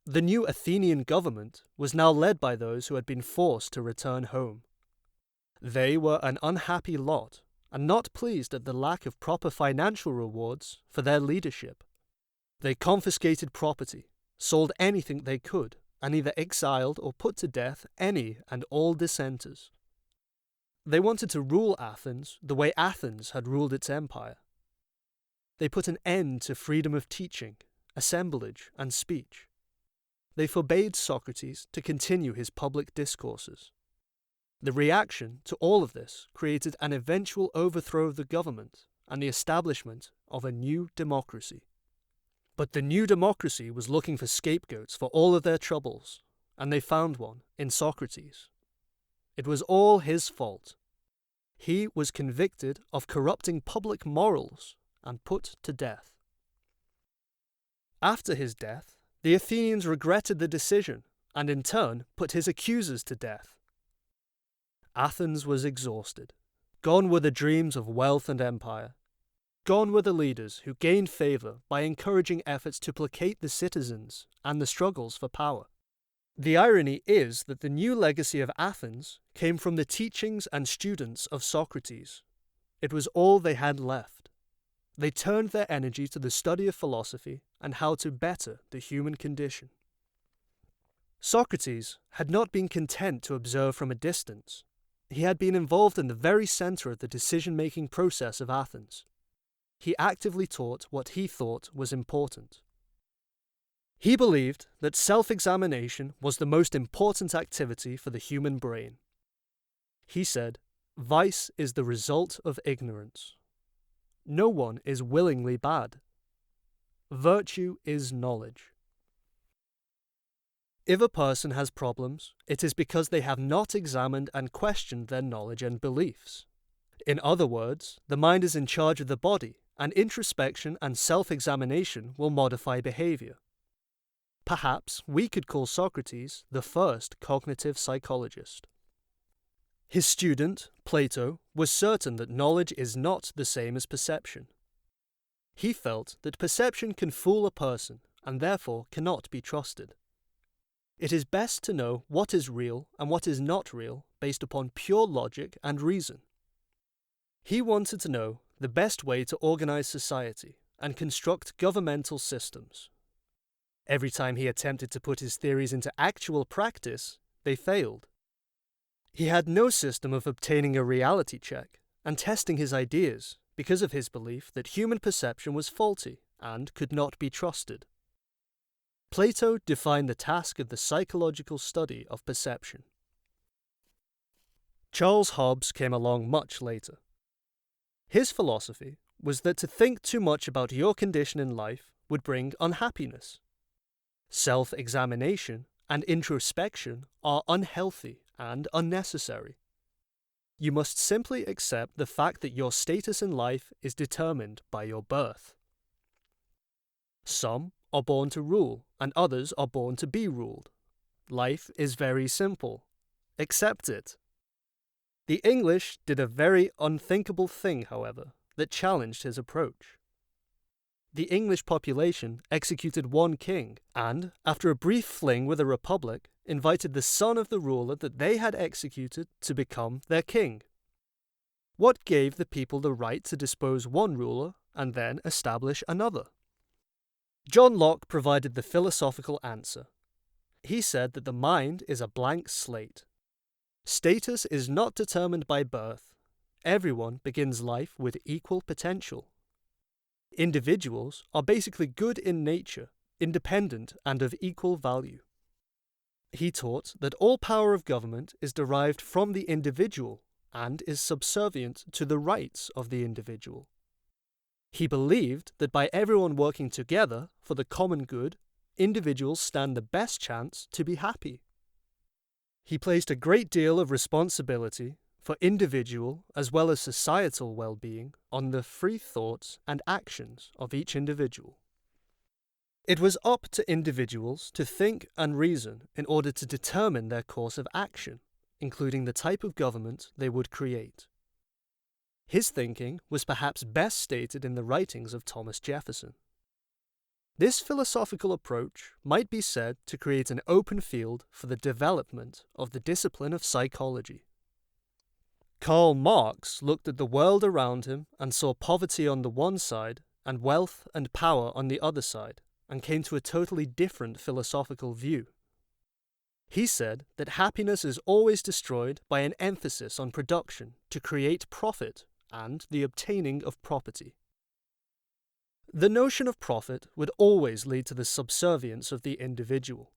The new Athenian government was now led by those who had been forced to return home. They were an unhappy lot, and not pleased at the lack of proper financial rewards for their leadership. They confiscated property, sold anything they could, and either exiled or put to death any and all dissenters. They wanted to rule Athens the way Athens had ruled its empire. They put an end to freedom of teaching, assemblage, and speech. They forbade Socrates to continue his public discourses. The reaction to all of this created an eventual overthrow of the government and the establishment of a new democracy. But the new democracy was looking for scapegoats for all of their troubles, and they found one in Socrates. It was all his fault. He was convicted of corrupting public morals and put to death. After his death, the Athenians regretted the decision and in turn put his accusers to death. Athens was exhausted. Gone were the dreams of wealth and empire. Gone were the leaders who gained favor by encouraging efforts to placate the citizens and the struggles for power. The irony is that the new legacy of Athens came from the teachings and students of Socrates. It was all they had left. they turned their energy to the study of philosophy and how to better the human condition. Socrates had not been content to observe from a distance. He had been involved in the very center of the decision-making process of Athens. He actively taught what he thought was important. He believed that self-examination was the most important activity for the human brain. He said, "Vice is the result of ignorance. No one is willingly bad. Virtue is knowledge." If a person has problems, it is because they have not examined and questioned their knowledge and beliefs. In other words, the mind is in charge of the body, and introspection and self-examination will modify behavior. Perhaps we could call Socrates the first cognitive psychologist. His student, Plato, was certain that knowledge is not the same as perception. He felt that perception can fool a person and therefore cannot be trusted. It is best to know what is real and what is not real based upon pure logic and reason. He wanted to know the best way to organize society and construct governmental systems. Every time he attempted to put his theories into actual practice, they failed. He had no system of obtaining a reality check and testing his ideas because of his belief that human perception was faulty and could not be trusted. Plato defined the task of the psychological study of perception. Charles Hobbes came along much later. His philosophy was that to think too much about your condition in life would bring unhappiness. Self-examination and introspection are unhealthy and unnecessary. You must simply accept the fact that your status in life is determined by your birth. Some are born to rule, and others are born to be ruled. Life is very simple. Accept it. The English did a very unthinkable thing, however, that challenged his approach. The English population executed one king, and, after a brief fling with a republic, invited the son of the ruler that they had executed to become their king. What gave the people the right to depose one ruler and then establish another? John Locke provided the philosophical answer. He said that the mind is a blank slate. Status is not determined by birth. Everyone begins life with equal potential. Individuals are basically good in nature, independent and of equal value. He taught that all power of government is derived from the individual and is subservient to the rights of the individual. He believed that by everyone working together for the common good, individuals stand the best chance to be happy. He placed a great deal of responsibility for individual as well as societal well-being on the free thoughts and actions of each individual. It was up to individuals to think and reason in order to determine their course of action, including the type of government they would create. His thinking was perhaps best stated in the writings of Thomas Jefferson. This philosophical approach might be said to create an open field for the development of the discipline of psychology. Karl Marx looked at the world around him and saw poverty on the one side and wealth and power on the other side, and came to a totally different philosophical view. He said that happiness is always destroyed by an emphasis on production to create profit and the obtaining of property. The notion of profit would always lead to the subservience of the individual.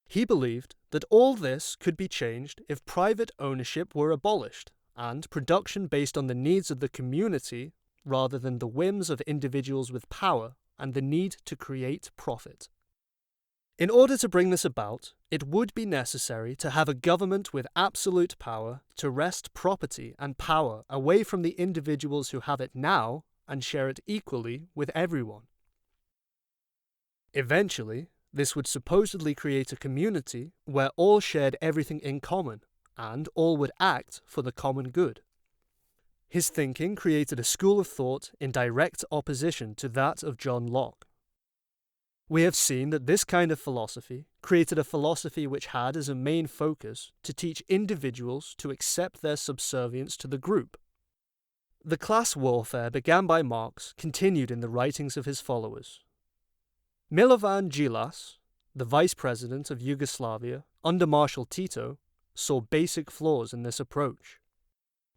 He believed that all this could be changed if private ownership were abolished and production based on the needs of the community rather than the whims of individuals with power and the need to create profit. In order to bring this about, it would be necessary to have a government with absolute power to wrest property and power away from the individuals who have it now and share it equally with everyone. Eventually, this would supposedly create a community where all shared everything in common and all would act for the common good. His thinking created a school of thought in direct opposition to that of John Locke. We have seen that this kind of philosophy created a philosophy which had as a main focus to teach individuals to accept their subservience to the group. The class warfare began by Marx continued in the writings of his followers. Milovan Djilas, the vice president of Yugoslavia under Marshal Tito, saw basic flaws in this approach.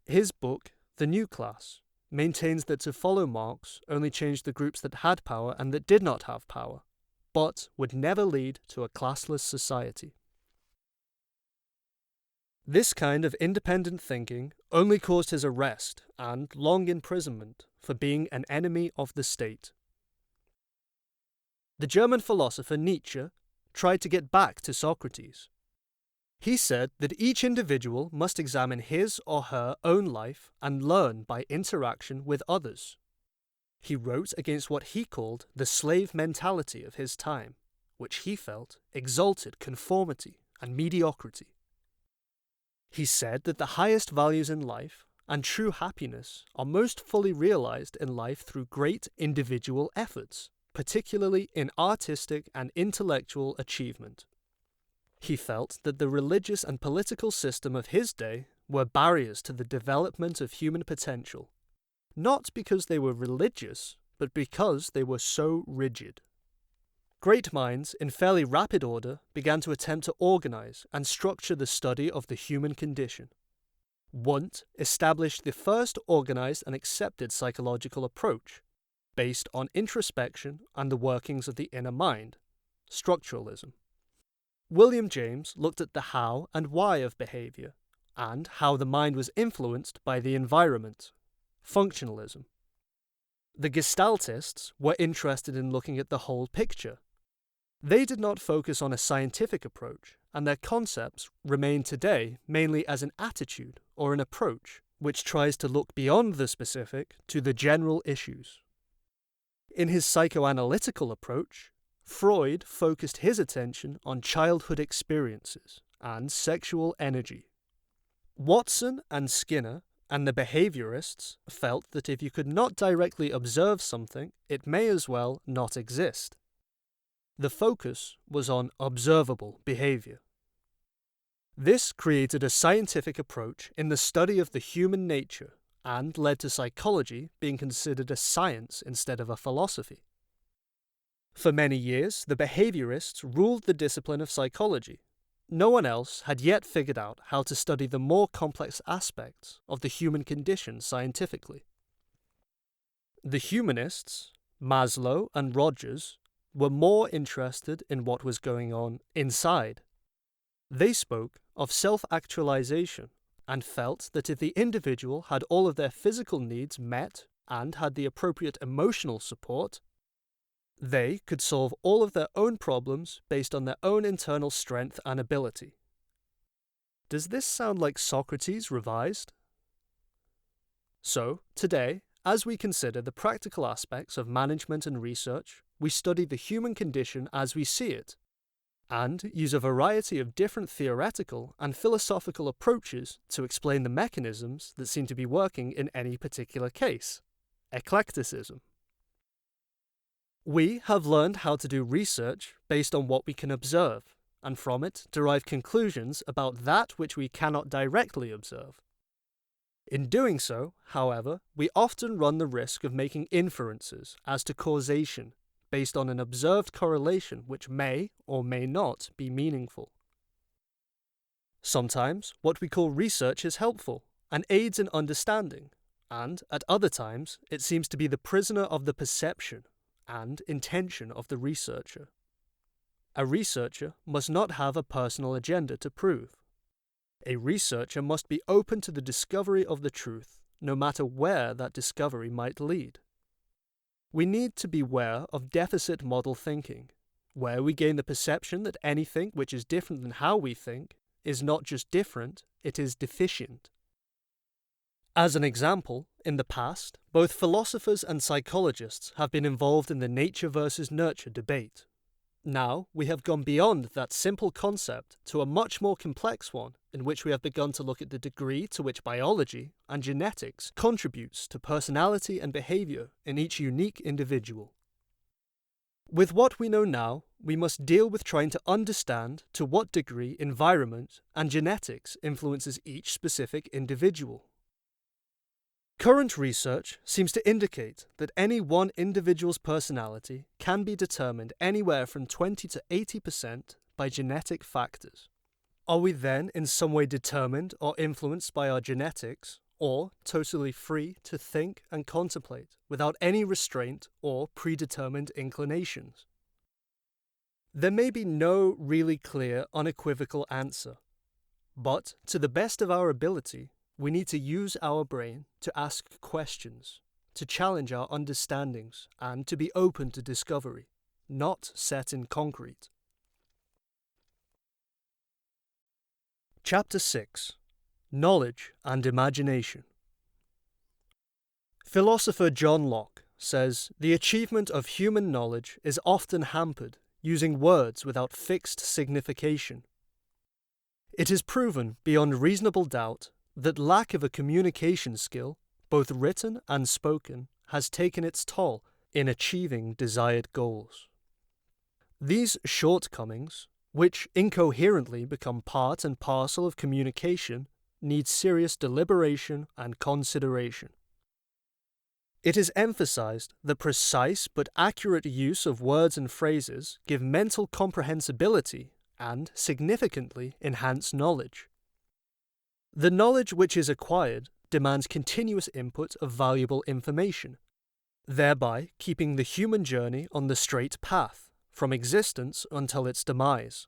His book, The New Class, maintains that to follow Marx only changed the groups that had power and that did not have power, but would never lead to a classless society. This kind of independent thinking only caused his arrest and long imprisonment for being an enemy of the state. The German philosopher Nietzsche tried to get back to Socrates. He said that each individual must examine his or her own life and learn by interaction with others. He wrote against what he called the slave mentality of his time, which he felt exalted conformity and mediocrity. He said that the highest values in life and true happiness are most fully realized in life through great individual efforts, particularly in artistic and intellectual achievement. He felt that the religious and political system of his day were barriers to the development of human potential, not because they were religious, but because they were so rigid. Great minds, in fairly rapid order, began to attempt to organize and structure the study of the human condition. Wundt established the first organized and accepted psychological approach, based on introspection and the workings of the inner mind, structuralism. William James looked at the how and why of behavior, and how the mind was influenced by the environment, functionalism. The Gestaltists were interested in looking at the whole picture. They did not focus on a scientific approach, and their concepts remain today mainly as an attitude or an approach which tries to look beyond the specific to the general issues. In his psychoanalytical approach, Freud focused his attention on childhood experiences and sexual energy. Watson and Skinner and the behaviorists felt that if you could not directly observe something, it may as well not exist. The focus was on observable behavior. This created a scientific approach in the study of the human nature and led to psychology being considered a science instead of a philosophy. For many years, the behaviorists ruled the discipline of psychology. No one else had yet figured out how to study the more complex aspects of the human condition scientifically. The humanists, Maslow and Rogers, were more interested in what was going on inside. They spoke of self-actualization and felt that if the individual had all of their physical needs met and had the appropriate emotional support, they could solve all of their own problems based on their own internal strength and ability. Does this sound like Socrates revised? So, today, as we consider the practical aspects of management and research, we study the human condition as we see it, and use a variety of different theoretical and philosophical approaches to explain the mechanisms that seem to be working in any particular case. Eclecticism. We have learned how to do research based on what we can observe, and from it derive conclusions about that which we cannot directly observe. In doing so, however, we often run the risk of making inferences as to causation based on an observed correlation which may or may not be meaningful. Sometimes what we call research is helpful and aids in understanding, and at other times it seems to be the prisoner of the perception and intention of the researcher. A researcher must not have a personal agenda to prove. A researcher must be open to the discovery of the truth, no matter where that discovery might lead. We need to beware of deficit model thinking, where we gain the perception that anything which is different than how we think is not just different, it is deficient. As an example, in the past, both philosophers and psychologists have been involved in the nature versus nurture debate. Now, we have gone beyond that simple concept to a much more complex one, in which we have begun to look at the degree to which biology and genetics contributes to personality and behavior in each unique individual. With what we know now, we must deal with trying to understand to what degree environment and genetics influences each specific individual. Current research seems to indicate that any one individual's personality can be determined anywhere from 20 to 80% by genetic factors. Are we then in some way determined or influenced by our genetics, or totally free to think and contemplate without any restraint or predetermined inclinations? There may be no really clear, unequivocal answer, but to the best of our ability, we need to use our brain to ask questions, to challenge our understandings, and to be open to discovery, not set in concrete. Chapter 6. Knowledge and Imagination. Philosopher John Locke says the achievement of human knowledge is often hampered using words without fixed signification. It is proven beyond reasonable doubt that lack of a communication skill, both written and spoken, has taken its toll in achieving desired goals. These shortcomings, which incoherently become part and parcel of communication, need serious deliberation and consideration. It is emphasized that precise but accurate use of words and phrases give mental comprehensibility and significantly enhance knowledge. The knowledge which is acquired demands continuous input of valuable information, thereby keeping the human journey on the straight path, from existence until its demise.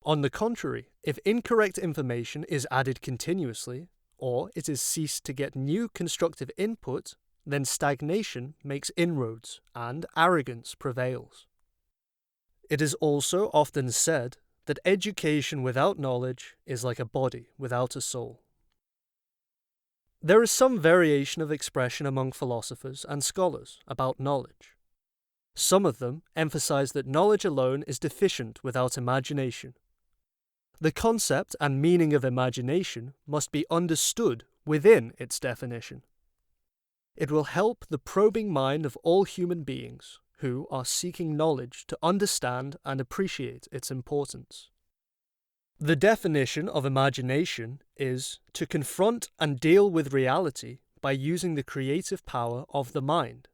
On the contrary, if incorrect information is added continuously, or it is ceased to get new constructive input, then stagnation makes inroads and arrogance prevails. It is also often said that education without knowledge is like a body without a soul. There is some variation of expression among philosophers and scholars about knowledge. Some of them emphasize that knowledge alone is deficient without imagination. The concept and meaning of imagination must be understood within its definition. It will help the probing mind of all human beings who are seeking knowledge to understand and appreciate its importance. The definition of imagination is to confront and deal with reality by using the creative power of the mind.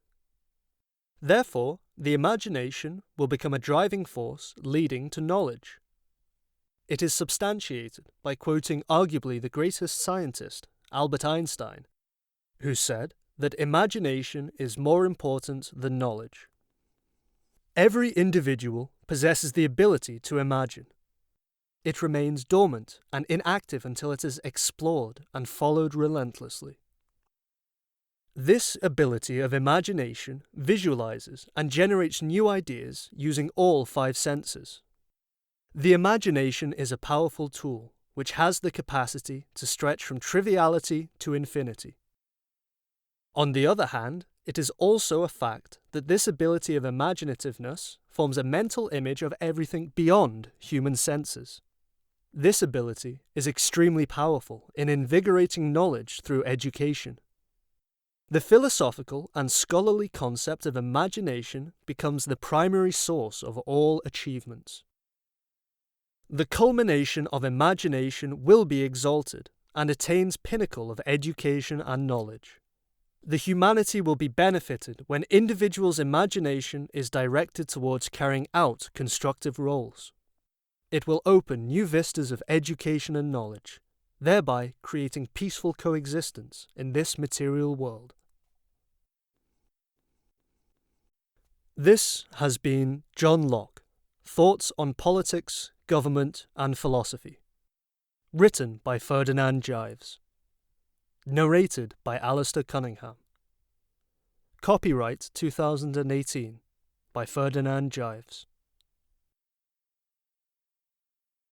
Therefore, the imagination will become a driving force leading to knowledge. It is substantiated by quoting arguably the greatest scientist, Albert Einstein, who said that imagination is more important than knowledge. Every individual possesses the ability to imagine. It remains dormant and inactive until it is explored and followed relentlessly. This ability of imagination visualizes and generates new ideas using all five senses. The imagination is a powerful tool which has the capacity to stretch from triviality to infinity. On the other hand, it is also a fact that this ability of imaginativeness forms a mental image of everything beyond human senses. This ability is extremely powerful in invigorating knowledge through education. The philosophical and scholarly concept of imagination becomes the primary source of all achievements. The culmination of imagination will be exalted and attains pinnacle of education and knowledge. The humanity will be benefited when individuals' imagination is directed towards carrying out constructive roles. It will open new vistas of education and knowledge, thereby creating peaceful coexistence in this material world. This has been John Locke, Thoughts on Politics, Government and Philosophy. Written by Ferdinand Gives. Narrated by Alistair Cunningham. Copyright 2018 by Ferdinand Gives.